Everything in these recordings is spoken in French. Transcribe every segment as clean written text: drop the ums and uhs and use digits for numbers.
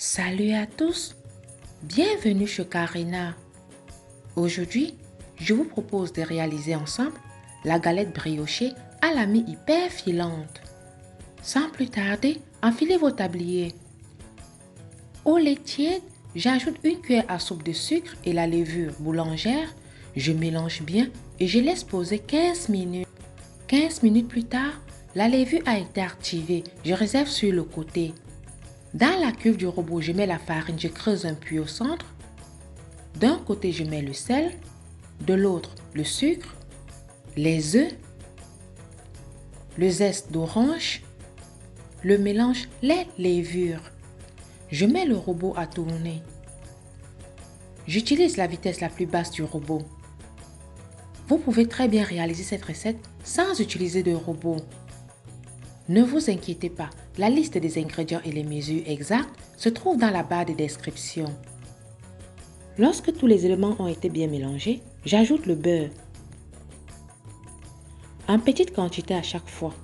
Salut à tous, bienvenue chez Karina. Aujourd'hui, je vous propose de réaliser ensemble la galette briochée à la mie hyper filante. Sans plus tarder, enfilez vos tabliers. Au lait tiède, j'ajoute une cuillère à soupe de sucre et la levure boulangère. Je mélange bien et je laisse poser 15 minutes. 15 minutes plus tard, la levure a été activée. Je réserve sur le côté. Dans la cuve du robot, je mets la farine, je creuse un puits au centre. D'un côté, je mets le sel, de l'autre, le sucre, les œufs, le zeste d'orange, le mélange, les levures. Je mets le robot à tourner. J'utilise la vitesse la plus basse du robot. Vous pouvez très bien réaliser cette recette sans utiliser de robot. Ne vous inquiétez pas, la liste des ingrédients et les mesures exactes se trouve dans la barre de description. Lorsque tous les éléments ont été bien mélangés, j'ajoute le beurre. En petite quantité à chaque fois.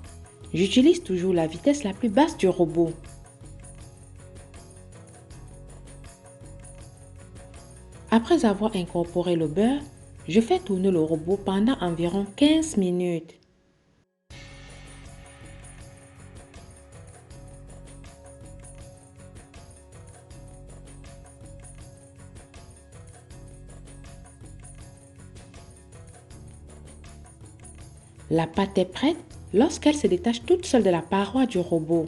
J'utilise toujours la vitesse la plus basse du robot. Après avoir incorporé le beurre, je fais tourner le robot pendant environ 15 minutes. La pâte est prête lorsqu'elle se détache toute seule de la paroi du robot.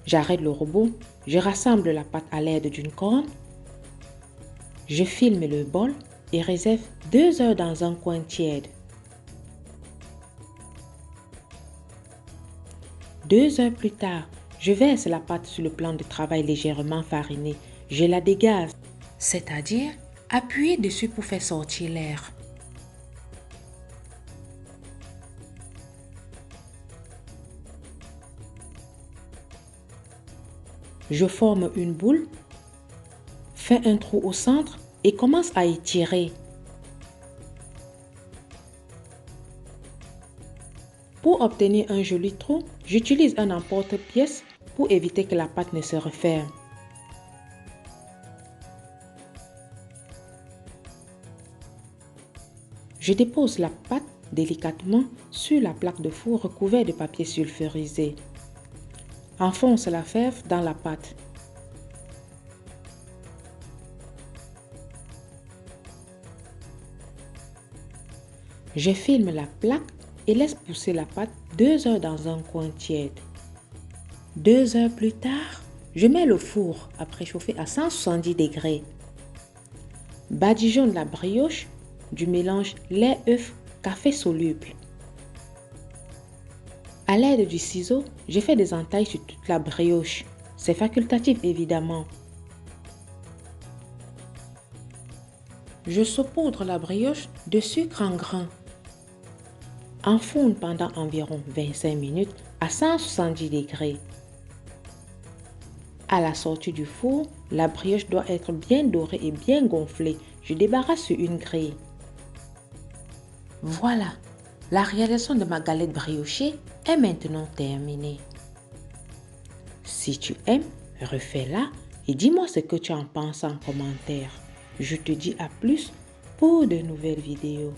J'arrête le robot, je rassemble la pâte à l'aide d'une corne. Je filme le bol et réserve 2 heures dans un coin tiède. 2 heures plus tard, je verse la pâte sur le plan de travail légèrement fariné. Je la dégaze, c'est-à-dire appuyer dessus pour faire sortir l'air. Je forme une boule, fais un trou au centre et commence à étirer. Pour obtenir un joli trou, j'utilise un emporte-pièce pour éviter que la pâte ne se referme. Je dépose la pâte délicatement sur la plaque de four recouverte de papier sulfurisé. Enfonce la fève dans la pâte. Je filme la plaque et laisse pousser la pâte 2 heures dans un coin tiède. 2 heures plus tard, je mets le four à préchauffer à 170 degrés. Badigeonne la brioche du mélange lait, œuf, café soluble. À l'aide du ciseau, je fais des entailles sur toute la brioche. C'est facultatif évidemment. Je saupoudre la brioche de sucre en grains. Enfourne pendant environ 25 minutes à 170 degrés. À la sortie du four, la brioche doit être bien dorée et bien gonflée. Je débarrasse sur une grille. Voilà, la réalisation de ma galette briochée est maintenant terminée. Si tu aimes, refais-la et dis-moi ce que tu en penses en commentaire. Je te dis à plus pour de nouvelles vidéos.